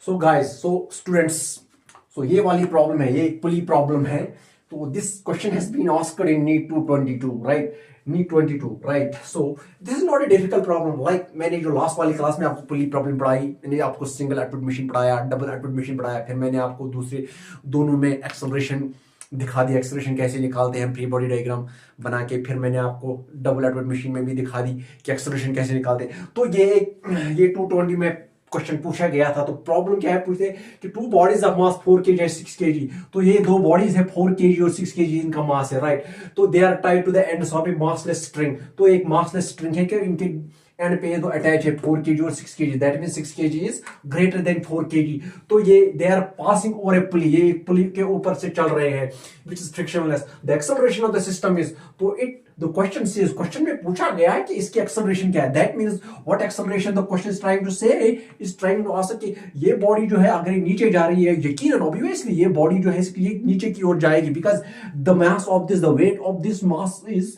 So guys, so students, सो ये वाली problem है, ये एक पुली प्रॉब्लम है. तो this question has been asked in NEET 222, right? NEET 22, right? So this is not a difficult problem. Like मैंने जो लास्ट वाली क्लास में आपको पुली प्रॉब्लम पढ़ाई, मैंने आपको सिंगल एटॉमिक मशीन पढ़ाया, डबल एटॉमिक मशीन पढ़ाया, फिर मैंने आपको दूसरे दोनों में एक्सेलरेशन दिखा दिया, एक्सेलरेशन कैसे निकालते हैं फ्री बॉडी डायग्राम बना के. फिर मैंने आपको डबल एटॉमिक मशीन में भी दिखा दी कि एक्सेलरेशन कैसे निकालते हैं. तो ये 220 में क्वेश्चन पूछा गया था. तो प्रॉब्लम क्या है, पूछते कि two bodies of mass 4 kg and 6 kg. तो ये दो बॉडीज है 4 kg और 6 kg इनका मास है, राइट? तो they are tied to the ends of a massless string. तो एक मासलेस स्ट्रिंग है कि इनके एंड पे दो अटैच है 4 kg और 6 kg. That mean 6 kg is greater than 4 kg. तो ये they are passing over a pulley, ये पुली के ऊपर से चल रहे हैं which is frictionless. The acceleration of the system is, तो it the question says, question में पूछा गया है कि इसकी एक्सेलरेशन क्या है. That means what acceleration the question is trying to say, is trying to ask कि ये बॉडी जो है अगर ये नीचे जा रही है, यकीनन ऑब्वियसली ये बॉडी जो है इसकी नीचे की ओर जाएगी, because the mass of this, the weight of this mass is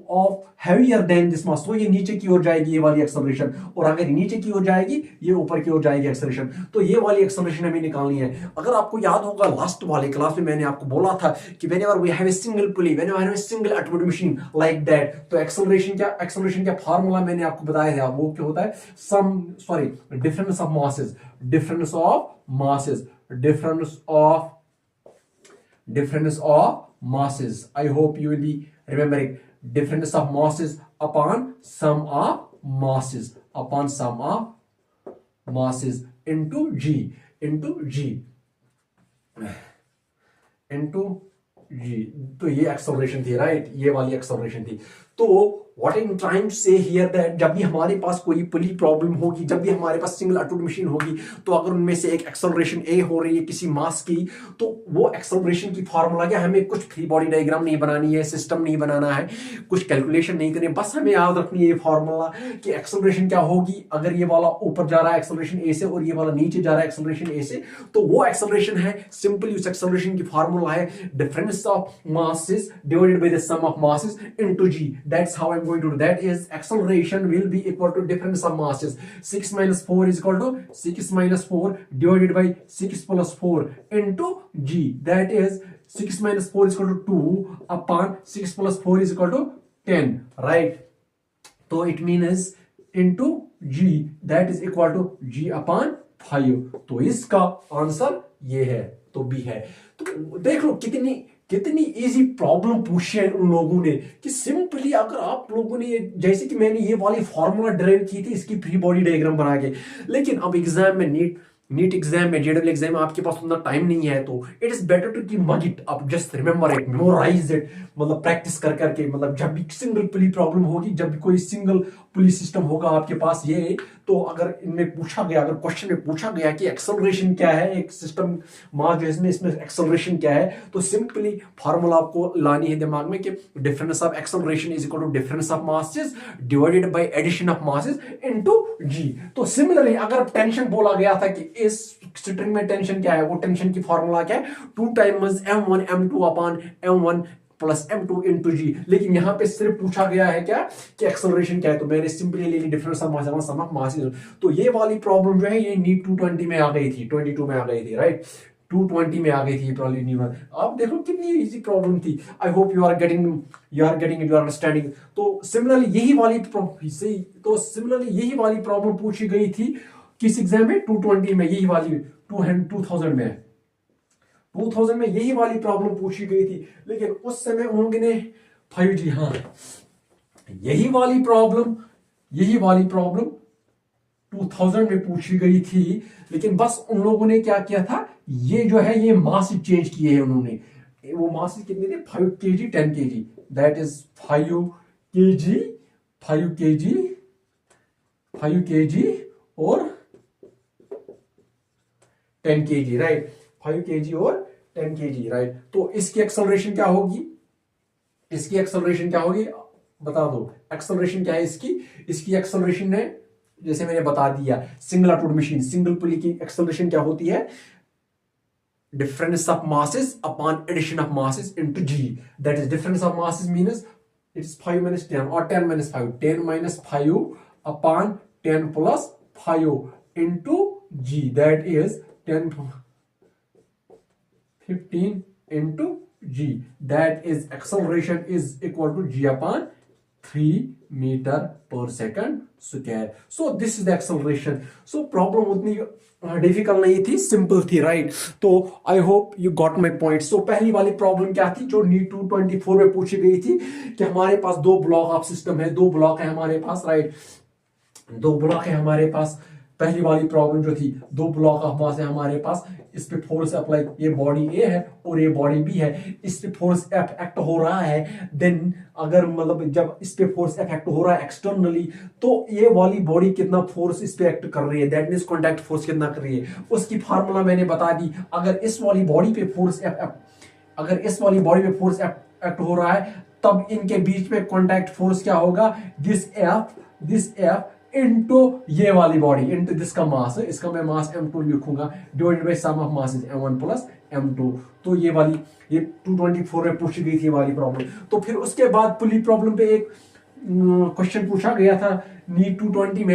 of heavier than this mass. तो ये नीचे की ओर जाएगी ये वाली एक्सेलरेशन, और अगर नीचे की ओर जाएगी ये ऊपर की ओर जाएगी एक्सेलरेशन. तो ये वाली एक्सेलरेशन हमें निकालनी है. अगर आपको याद होगा लास्ट वाले क्लास में मैंने आपको बोला था कि whenever we have a single pulley, whenever we have a single atomic machine like that, तो एक्सेलरेशन क्या फार्मूला मैंने आपको बताया था, वो क्या होता है, difference of masses, difference of masses. I hope you will be remembering difference of masses upon sum of masses into g तो ये एक्सेलरेशन थी, राइट? ये वाली एक्सेलरेशन थी. तो what I am trying to say here that जब भी हमारे पास कोई पुली प्रॉब्लम होगी, जब भी हमारे पास सिंगल एटॉमिक मशीन होगी, तो अगर उनमें से एक एक्सेलरेशन ए हो रही है किसी मास की, तो वो एक्सेलरेशन की फार्मूला क्या, हमें कुछ फ्री बॉडी डायग्राम नहीं बनानी है, सिस्टम नहीं बनाना है, कुछ कैलकुलेशन नहीं करनी, बस हमें याद रखनी है ये फार्मूला कि एक्सेलरेशन क्या होगी अगर ये वाला ऊपर जा रहा है एक्सेलरेशन ए से और ये वाला नीचे जा रहा है एक्सेलरेशन ए से. तो वो एक्सेलरेशन है सिंपली, उस एक्सेलरेशन की फार्मूला है difference of masses divided by the sum of masses into g. That's how I am going to do. That is acceleration will be equal to difference of masses. 6 minus 4 is equal to 6 minus 4 divided by 6 plus 4 into g. That is 6 minus 4 is equal to 2 upon 6 plus 4 is equal to 10, right? So it means into g, that is equal to g upon 5. तो इसका answer ये है, तो B है. तो देख लो कितनी easy problem पूछी है उन लोगों ने कि सिंपली अगर आप लोगों ने जैसे कि मैंने ये वाली फॉर्मूला ड्राइव की थी इसकी फ्री बॉडी डायग्राम बना के, लेकिन अब एग्जाम में नीट एग्जाम में, जेडब्ल्यू एग्जाम में आपके पास उतना टाइम नहीं है, तो it is better to keep mug it up, just remember it, memorise it. मतलब प्रैक्टिस कर करके, मतलब जब भी सिंगल पुली प्रॉब्लम होगी, जब भी कोई सिंगल पुली सिस्टम होगा आपके पास ये, तो अगर इनमें पूछा गया, अगर क्वेश्चन में पूछा गया कि एक्सेलरेशन क्या है, एक सिस्टम मास जो है इसमें एक्सेलरेशन क्या है, तो सिंपली फार्मूला आपको लानी है दिमाग में कि difference of acceleration is equal to difference of masses divided by addition of masses into g. तो सिमिलरली अगर टेंशन बोला गया था कि इस स्ट्रिंग में टेंशन क्या है, वो टेंशन की फार्मूला क्या है, 2 times m1 m2 upon m1 plus m2 into g. लेकिन यहां पे सिर्फ पूछा गया है क्या कि एक्सेलरेशन क्या है, तो मैंने सिंपली ले ली difference of mass sum of masses. तो ये वाली प्रॉब्लम जो है ये नीट 220 में आ गई थी, 22 में आ गई थी, राइट? 220 में आ गई थी प्रॉब्लम नीट. आप देखो कितनी इजी प्रॉब्लम थी. I hope you are getting it, you are understanding. So similarly यही वाली प्रॉब्लम पूछी गई थी किस एग्जाम में, 220 में, यही वाली 2000 में, 2000 में यही वाली प्रॉब्लम पूछी गई थी. लेकिन उस समय उन्होंने 5G, हाँ, यही वाली प्रॉब्लम 2000 में पूछी गई थी. लेकिन बस उन लोगों ने क्या किया था, ये जो है ये मास चेंज किए हैं उन्होंने. वो मास कितने थे, 5 kg 10 kg. That is 5 kg और 10 kg, राइट? 5 kg और 10 kg, राइट? तो इसकी एक्सेलरेशन क्या होगी, बता दो. एक्सेलरेशन क्या है इसकी एक्सेलरेशन है, जैसे मैंने बता दिया, single atomic machine, single pulley की एक्सेलरेशन क्या होती है, difference of masses upon addition of masses into g. That is difference of masses means its 5 minus 10 और 10 minus 5, 10 minus 5 upon 10 plus 5 into g. That is 10 15 into g, that is acceleration is equal to g upon 3 meter per second square. So this is the acceleration. So problem उतनी difficult नहीं थी, simple थी, right? तो I hope you got my point. So पहली वाली problem क्या थी जो नीट 224 में पूछी गई थी कि हमारे पास दो ब्लॉक ऑफ सिस्टम है, दो ब्लॉक है हमारे पास, राइट? दो ब्लॉक है हमारे पास. पहली वाली प्रॉब्लम जो थी, दो ब्लॉक ऑफ मास है हमारे पास, इस पे फोर्स अप्लाई, ये बॉडी ए है और ये बॉडी बी है, इस पे फोर्स एफ एक्ट हो रहा है. देन अगर मतलब जब इस पे फोर्स एफ एक्ट हो रहा है एक्सटर्नली, तो ये वाली बॉडी कितना फोर्स इस पे एक्ट कर रही है, दैट मींस कांटेक्ट फोर्स कितना कर रही है, उसकी फार्मूला मैंने बता दी. अगर इस वाली बॉडी पे फोर्स अगर इस वाली बॉडी पे फोर्स एक्ट हो रहा है, तब इनके बीच में कांटेक्ट फोर्स क्या होगा, दिस एफ इनटू ये वाली बॉडी इनटू दिसका मास है, इसका मैं मास m2 लिखूंगा, divided by sum of masses m1 plus m2. तो ये 224 में पूछी गई थी ये वाली प्रॉब्लम. तो फिर उसके बाद पुली प्रॉब्लम पे एक क्वेश्चन पूछा गया था नीट 220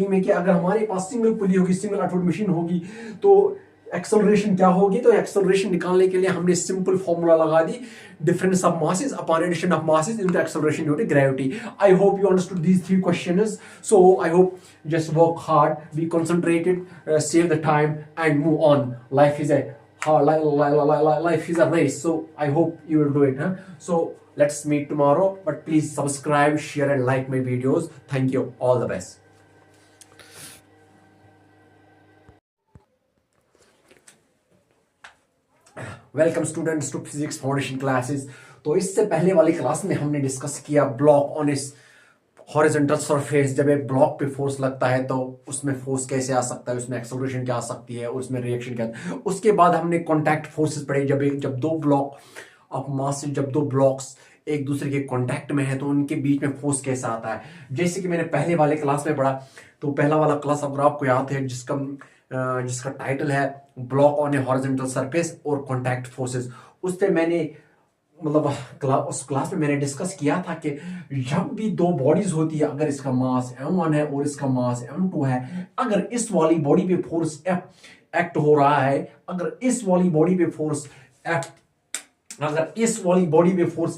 में कि अगर हमारे पास सिंगल पुली होगी, सिंगल अटोमिक मशीन होगी, तो एक्सेलरेशन क्या होगी. तो एक्सेलरेशन निकालने के लिए हमने सिंपल फॉर्मूला लगा दी, difference of masses upon addition of masses into acceleration due to gravity. I hope you understood these three questions. So I hope just work hard, be concentrated, save the time and move on. Life is a race, so I hope you will do it, huh? So let's meet tomorrow, but please subscribe, share and like my videos. Thank you, all the best. Welcome students to physics foundation classes. तो इससे पहले वाली class में हमने discuss किया block on इस horizontal surface. जब एक ब्लॉक पे फोर्स लगता है तो उसमें फोर्स कैसे आ सकता है, उसमें एक्सेलरेशन क्या आ सकती है और उसमें रिएक्शन क्या. उसके बाद हमने कॉन्टैक्ट फोर्सेस पढ़े. जब दो ब्लॉक ऑफ मास, जब दो ब्लॉक्स एक दूसरे के कॉन्टैक्ट में है तो उनके बीच में फोर्स कैसा आता है. जैसे कि मैंने पहले वाले क्लास में पढ़ा, तो पहला वाला क्लास अगर आपको याद है जिसका टाइटल है block on A horizontal surface और कॉन्टैक्ट फोर्सेस, उस पे मैंने उस क्लास में मैंने डिस्कस किया था कि जब भी दो बॉडीज होती है, अगर इसका मास m1 है और इसका मास m2 है, अगर इस वाली बॉडी पे फोर्स F एक्ट हो रहा है, अगर इस वाली बॉडी पे फोर्स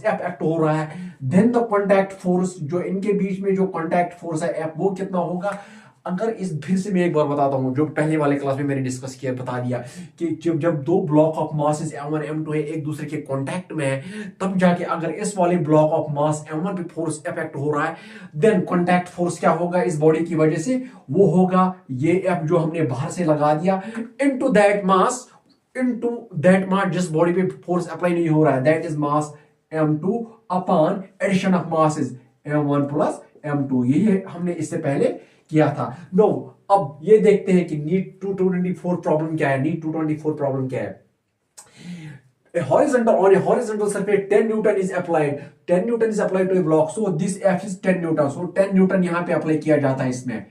F एक्ट हो रहा है, देन द कॉन्टैक्ट फोर्स, जो इनके बीच में जो कॉन्टैक्ट फोर्स है F, वो कितना होगा. अगर इस फिर से मैं एक बार बताता हूं, जो पहले वाले क्लास में मैंने डिस्कस किया, बता दिया कि जब दो block of masses m1 m2 है, एक दूसरे के कांटेक्ट में है, तब जाके अगर इस वाले ब्लॉक ऑफ मास m1 पे फोर्स इफेक्ट हो रहा है, देन कांटेक्ट फोर्स क्या होगा इस बॉडी की वजह से, वो होगा ये F जो हमने बाहर से लगा दिया इनटू दैट मास जिस बॉडी पे फोर्स अप्लाई नहीं हो रहा है, that is mass m2 upon addition of masses m1 plus m2. यही हमने इससे पहले किया था. नो, अब ये देखते हैं कि नीट 224 प्रॉब्लम क्या है. नीट 224 प्रॉब्लम क्या है. On a horizontal surface 10 Newton is applied. 10 Newton is applied to a block. So this F is 10 Newton. So 10 Newton यहाँ पे अप्लाई किया जाता है, इसमें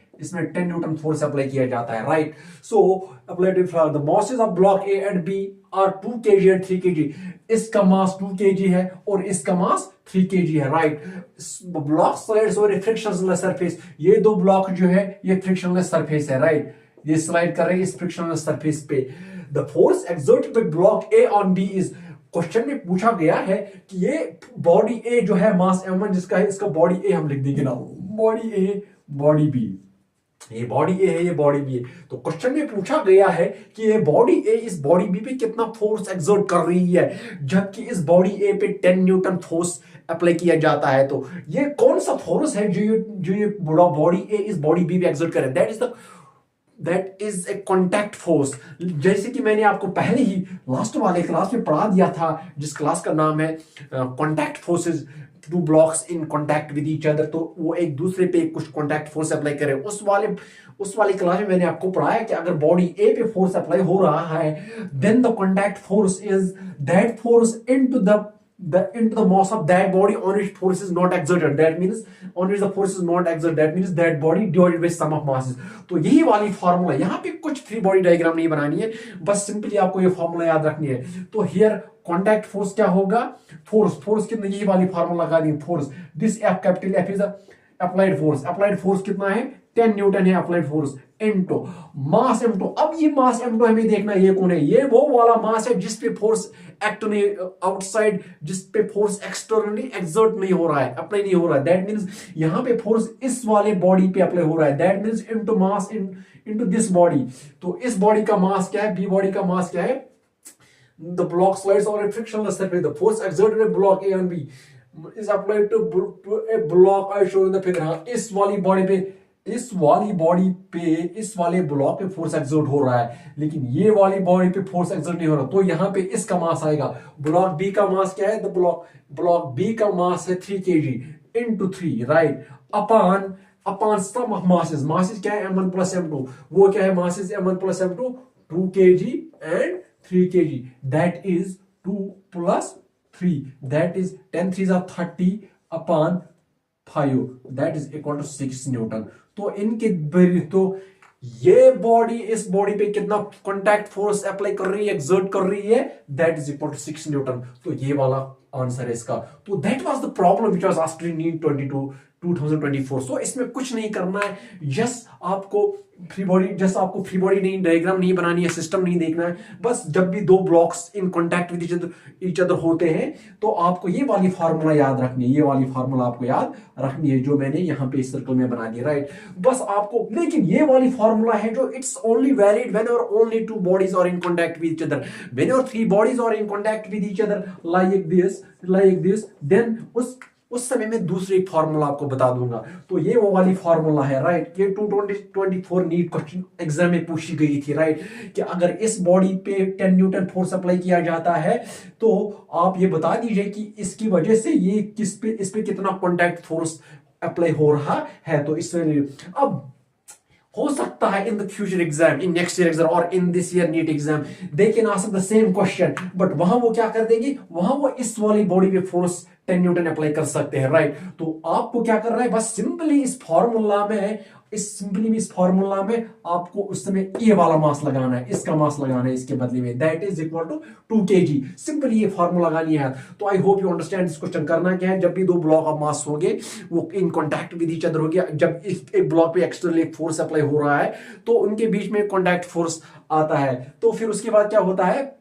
10 न्यूटन फोर्स अप्लाई किया जाता है, right? So applied the masses of block A and B are 2 kg and 3 kg. इसका मास 2 kg है और इसका मास 3 kg है, right? Block slides over frictionless surface. ये दो ब्लॉक जो है ये फ्रिक्शनलेस सरफेस है, राइट? ये स्लाइड कर रहे हैं इस फ्रिक्शनलेस सरफेस पे. The force exerted by block A on B is, question में पूछा गया है कि ये बॉडी ए जो है मास m1 जिसका है, इसका बॉडी ए हम लिख देंगे ना, बॉडी ए बॉडी बी. ये बॉडी ए है, ये बॉडी बी है. तो क्वेश्चन में पूछा गया है कि ये बॉडी ए इस बॉडी बी पे कितना फोर्स एक्सर्ट कर रही है, जबकि इस बॉडी ए पे 10 न्यूटन फोर्स अप्लाई किया जाता है. तो ये कौन सा फोर्स है जो ये बॉडी ए इस बॉडी बी पे एक्सर्ट करे, that is a contact force. जैसे कि मैंने आपको पहले ही लास्ट वाले क्लास में पढ़ा दिया था, जिस क्लास का नाम है contact forces, two blocks in contact with each other. तो वो एक दूसरे पे कुछ कॉन्टैक्ट फोर्स अप्लाई करे. उस वाली क्लास में मैंने आपको पढ़ाया कि अगर बॉडी ए पे फोर्स अप्लाई हो रहा है, then the contact force is that force into the mass of that body on which force is not exerted. That means on which the force is not exerted. That means that body divided by sum of masses. तो यही वाली formula, यहाँ पे कुछ free body diagram नहीं बनानी है, बस सिंपली आपको ये फॉर्मूला याद रखनी है. तो हियर कॉन्टैक्ट फोर्स क्या होगा, फोर्स कितना, यही वाली फॉर्मूला लगा दी. Force, this F, capital F is applied force. Applied force कितना है, 10 न्यूटन है applied force. Into mass m2। अब ये मास m2 हमें देखना है ये कौन है, ये वो वाला मास है जिस पे फोर्स एक्ट नहीं आउटसाइड, जिस पे फोर्स एक्सटर्नली एक्सर्ट नहीं हो रहा है, अप्लाई नहीं हो रहा है। दैट मींस यहां पे फोर्स इस वाले बॉडी पे अप्लाई हो रहा है। That means into mass into this body. तो इस बॉडी का मास क्या है, बी बॉडी का मास क्या है, the block slides on a frictionless surface. The force exerted at block A and B is applied to a block I show in the figure। हाँ, इस वाली ब्लॉक पे फोर्स एक्सर्ट हो रहा है, लेकिन ये वाली बॉडी पे फोर्स एक्सर्ट नहीं हो रहा। तो यहाँ पे इसका मास आएगा, ब्लॉक बी का मास क्या है, ब्लॉक बी का मास है 3 kg into 3, right, upon sum of masses क्या है m1 plus m2, वो क्या है masses m1 plus m2 2 kg and 3 kg, that is 2 plus 3, that is 10 3s are 30 upon 5, that is equal to 6 newton. तो इनके तो ये बॉडी इस बॉडी पे कितना कॉन्टैक्ट फोर्स अप्लाई कर रही है, एक्सर्ट कर रही है, that is equal to 6 newton. तो ये वाला आंसर है इसका। तो that was the problem which was asked in NEET 2024। So इसमें कुछ नहीं करना है, जस्ट आपको फ्री बॉडी नहीं, डायग्राम नहीं बनानी है, सिस्टम नहीं देखना है। बस जब भी दो blocks in contact with each other होते हैं तो आपको ये वाली फार्मूला याद रखनी है, ये वाली फार्मूला आपको याद रखनी है जो मैंने यहाँ पे इस सर्कल में बना दी, राइट। बस आपको, लेकिन ये वाली फार्मूला है जो it's only valid whenever only two bodies are in contact with each other. Whenever 3 bodies are in contact with each other like this, then उस समय में दूसरी फार्मूला आपको बता दूंगा। तो ये वो वाली फार्मूला है, राइट। ये 2024 नीट क्वेश्चन एग्जाम में पूछी गई थी, राइट, कि अगर इस बॉडी पे 10 न्यूटन फोर्स अप्लाई किया जाता है तो आप ये बता दीजिए कि इसकी वजह से ये इस पे कितना कॉन्टैक्ट फोर्स अप्लाई हो रहा है। तो इसमें अब हो सकता है in the future exam, in next year exam और in this year NEET exam they can ask the same question, but वहां वो क्या कर देंगे, वहां वो इस वाली बॉडी पे फोर्स 10 न्यूटन अप्लाई कर सकते हैं, राइट। तो आपको क्या करना है, बस सिंपली इस फार्मूला में आपको उस समय ये वाला मास लगाना है, इसका मास लगाना है इसके बदले में, that is equal to 2 kg। Simply ये फार्मूला लगानी है। तो आई होप यू अंडरस्टैंड इस क्वेश्चन। करना क्या है, जब भी दो ब्लॉक ऑफ मास होंगे वो इन कांटेक्ट विद ईच अदर हो गया, जब एक ब्लॉक पे एक्सटर्नल फोर्स अप्लाई हो रहा है तो उनके बीच में कांटेक्ट फोर्स आता है। तो फिर उसके बाद क्या होता है,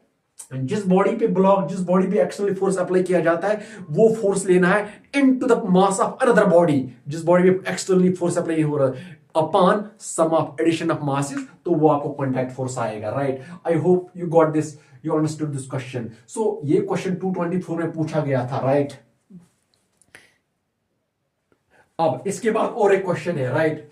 जिस बॉडी पे एक्सटर्नल फोर्स अप्लाई किया जाता है वो फोर्स लेना है into the mass of another body, जिस बॉडी पे एक्सटर्नली फोर्स अप्लाई हो रहा है, upon sum of addition of masses, तो वो आपको कॉन्टैक्ट फोर्स आएगा, right. I hope you got this, you understood this question. So ये क्वेश्चन 224 में पूछा गया था, राइट। अब इसके बाद और एक क्वेश्चन है, राइट।